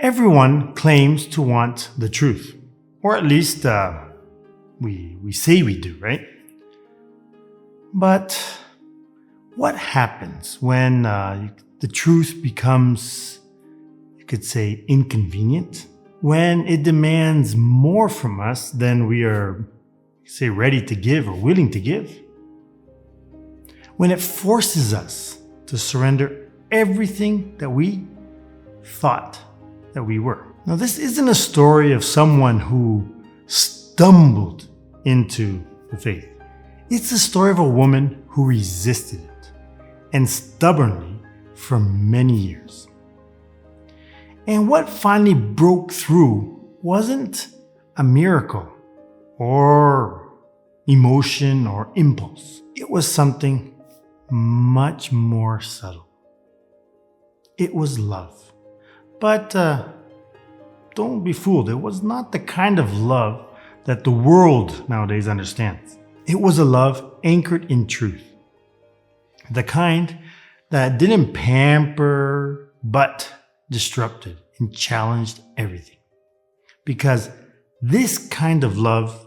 Everyone claims to want the truth, or at least we say we do, right? But what happens when the truth becomes, you could say, inconvenient? When it demands more from us than we are, say, ready to give or willing to give? When it forces us to surrender everything that we thought that we were. Now, this isn't a story of someone who stumbled into the faith. It's the story of a woman who resisted it, and stubbornly for many years. And what finally broke through wasn't a miracle or emotion or impulse. It was something much more subtle. It was love. But don't be fooled. It was not the kind of love that the world nowadays understands. It was a love anchored in truth. The kind that didn't pamper, but disrupted and challenged everything. Because this kind of love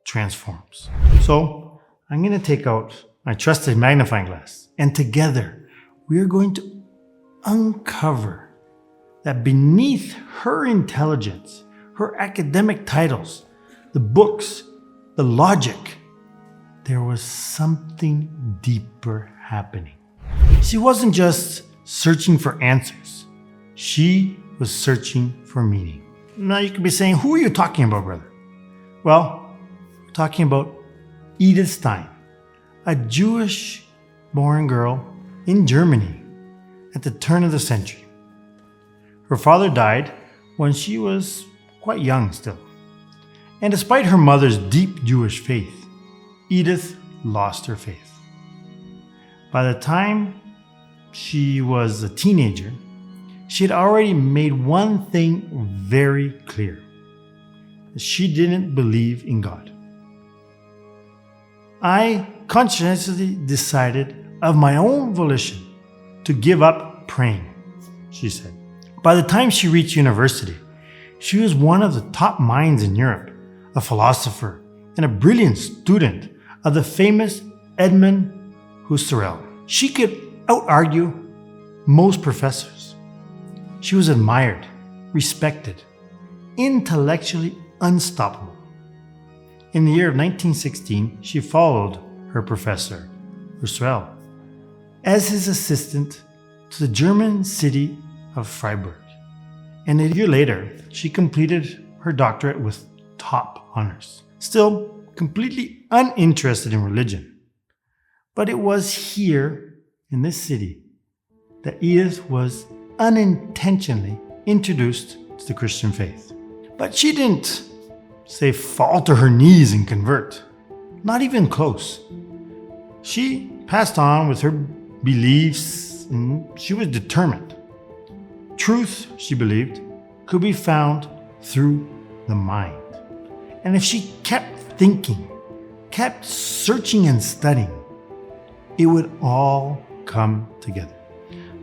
transforms. So I'm going to take out my trusted magnifying glass, and together we are going to uncover that beneath her intelligence, her academic titles, the books, the logic, there was something deeper happening. She wasn't just searching for answers. She was searching for meaning. Now you could be saying, who are you talking about, brother? Well, we're talking about Edith Stein, a Jewish-born girl in Germany at the turn of the century. Her father died when she was quite young still. And despite her mother's deep Jewish faith, Edith lost her faith. By the time she was a teenager, she had already made one thing very clear: she didn't believe in God. I conscientiously decided of my own volition to give up praying, she said. By the time she reached university, she was one of the top minds in Europe, a philosopher and a brilliant student of the famous Edmund Husserl. She could out-argue most professors. She was admired, respected, intellectually unstoppable. In the year of 1916, she followed her professor, Husserl, as his assistant to the German city of Freiburg. And a year later, she completed her doctorate with top honors. Still completely uninterested in religion. But it was here in this city that Edith was unintentionally introduced to the Christian faith. But she didn't, say, fall to her knees and convert. Not even close. She passed on with her beliefs, and she was determined. Truth, she believed, could be found through the mind. And if she kept thinking, kept searching and studying, it would all come together.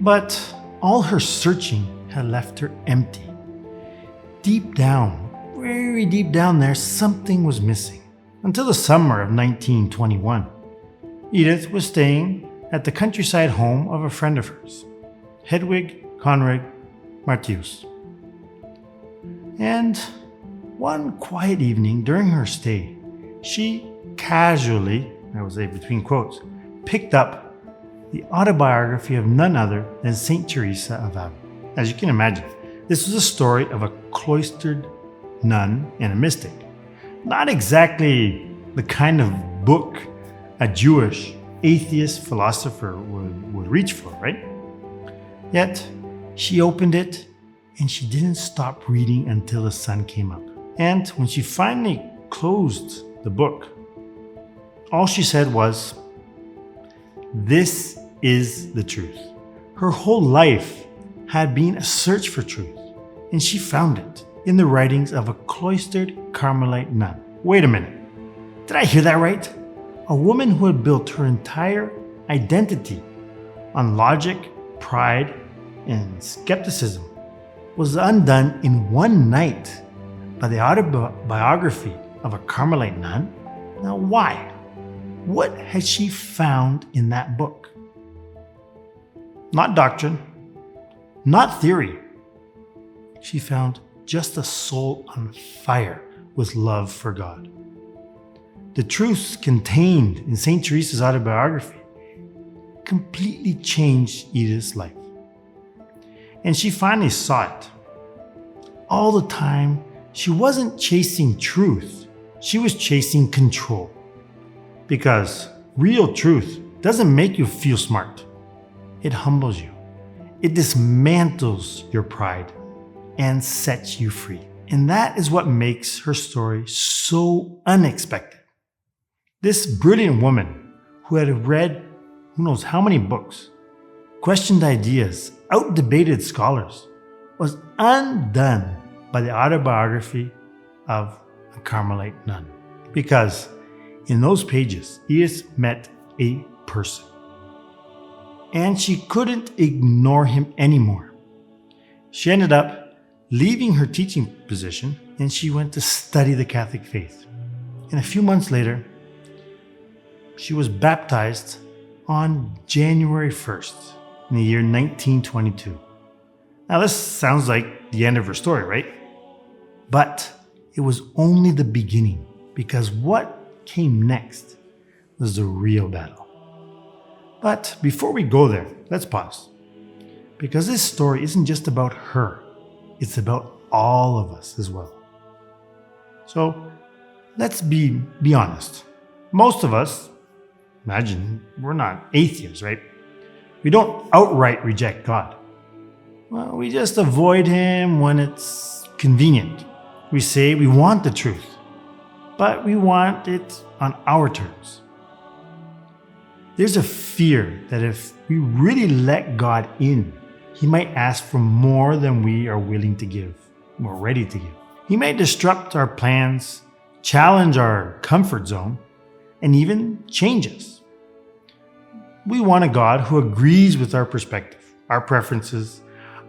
But all her searching had left her empty. Deep down, very deep down there, something was missing. Until the summer of 1921, Edith was staying at the countryside home of a friend of hers, Hedwig Conrad Martius. And one quiet evening during her stay, she casually, I would say between quotes, picked up the autobiography of none other than Saint Teresa of Avila. As you can imagine, this was a story of a cloistered nun and a mystic. Not exactly the kind of book a Jewish atheist philosopher would reach for, right? Yet, she opened it and she didn't stop reading until the sun came up. And when she finally closed the book, all she said was, "This is the truth." Her whole life had been a search for truth, and she found it in the writings of a cloistered Carmelite nun. Wait a minute, did I hear that right? A woman who had built her entire identity on logic, pride, and skepticism was undone in one night by the autobiography of a Carmelite nun? Now why? What had she found in that book? Not doctrine, not theory. She found just a soul on fire with love for God. The truths contained in St. Teresa's autobiography completely changed Edith's life. And she finally saw it. All the time, she wasn't chasing truth, she was chasing control. Because real truth doesn't make you feel smart. It humbles you. It dismantles your pride and sets you free. And that is what makes her story so unexpected. This brilliant woman who had read who knows how many books, questioned ideas, out-debated scholars, was undone by the autobiography of a Carmelite nun. Because in those pages, Edith met a person. And she couldn't ignore him anymore. She ended up leaving her teaching position and she went to study the Catholic faith. And a few months later, she was baptized on January 1st in the year 1922. Now this sounds like the end of her story, right? But it was only the beginning, because what came next was the real battle. But before we go there, let's pause. Because this story isn't just about her, it's about all of us as well. So let's be honest. Most of us, imagine, we're not atheists, right? We don't outright reject God. Well, we just avoid Him when it's convenient. We say we want the truth, but we want it on our terms. There's a fear that if we really let God in, He might ask for more than we are willing to give, or ready to give. He might disrupt our plans, challenge our comfort zone, and even change us. We want a God who agrees with our perspective, our preferences,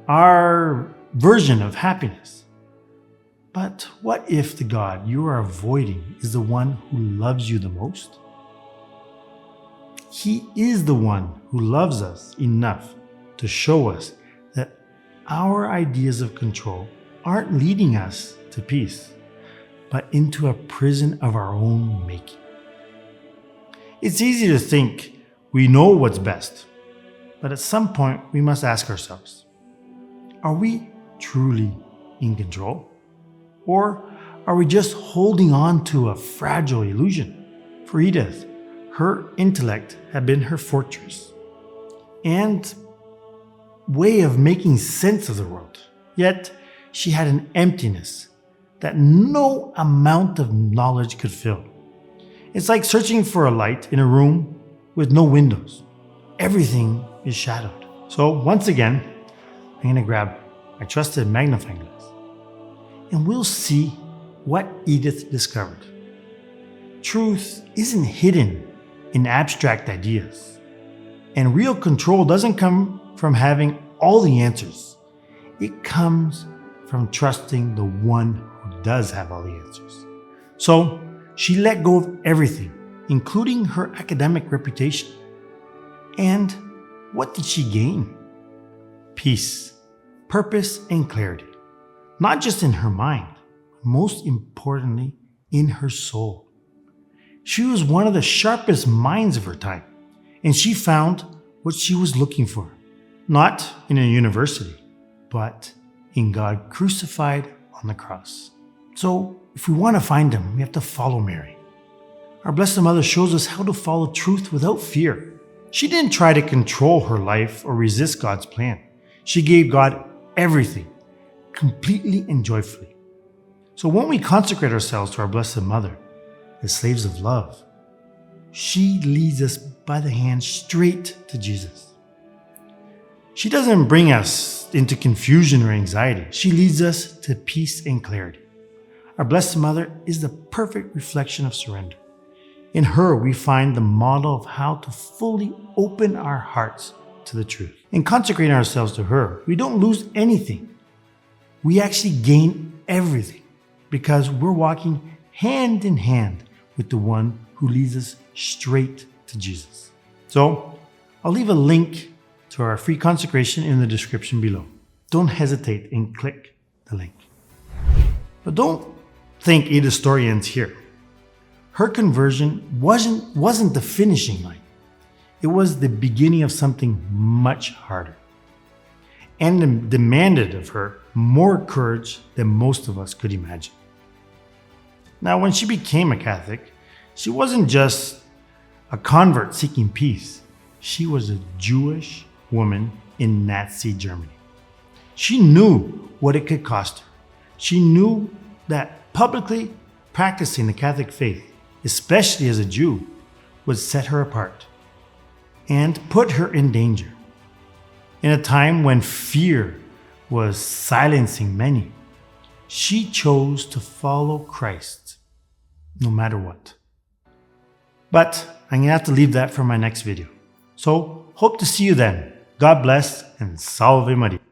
our version of happiness. But what if the God you are avoiding is the one who loves you the most? He is the one who loves us enough to show us that our ideas of control aren't leading us to peace, but into a prison of our own making. It's easy to think we know what's best, but at some point we must ask ourselves, are we truly in control? Or are we just holding on to a fragile illusion? For Edith, her intellect had been her fortress and way of making sense of the world. Yet she had an emptiness that no amount of knowledge could fill. It's like searching for a light in a room with no windows. Everything is shadowed. So once again, I'm going to grab my trusted magnifying glass and we'll see what Edith discovered. Truth isn't hidden in abstract ideas. And real control doesn't come from having all the answers. It comes from trusting the one who does have all the answers. So she let go of everything, including her academic reputation. And what did she gain? Peace, purpose, and clarity. Not just in her mind, but most importantly, in her soul. She was one of the sharpest minds of her time, and she found what she was looking for, not in a university, but in God crucified on the cross. So if we want to find Him, we have to follow Mary. Our Blessed Mother shows us how to follow truth without fear. She didn't try to control her life or resist God's plan. She gave God everything, completely and joyfully. So when we consecrate ourselves to our Blessed Mother, as slaves of love, she leads us by the hand straight to Jesus. She doesn't bring us into confusion or anxiety. She leads us to peace and clarity. Our Blessed Mother is the perfect reflection of surrender. In her, we find the model of how to fully open our hearts to the truth. In consecrating ourselves to her, we don't lose anything, we actually gain everything because we're walking hand in hand with the one who leads us straight to Jesus. So I'll leave a link to our free consecration in the description below. Don't hesitate and click the link. But don't think Edith's story ends here. Her conversion wasn't the finishing line. It was the beginning of something much harder, and demanded of her more courage than most of us could imagine. Now, when she became a Catholic, she wasn't just a convert seeking peace. She was a Jewish woman in Nazi Germany. She knew what it could cost her. She knew that publicly practicing the Catholic faith, especially as a Jew, would set her apart and put her in danger. In a time when fear was silencing many, she chose to follow Christ no matter what. But I'm going to have to leave that for my next video. So, hope to see you then. God bless and Salve Maria.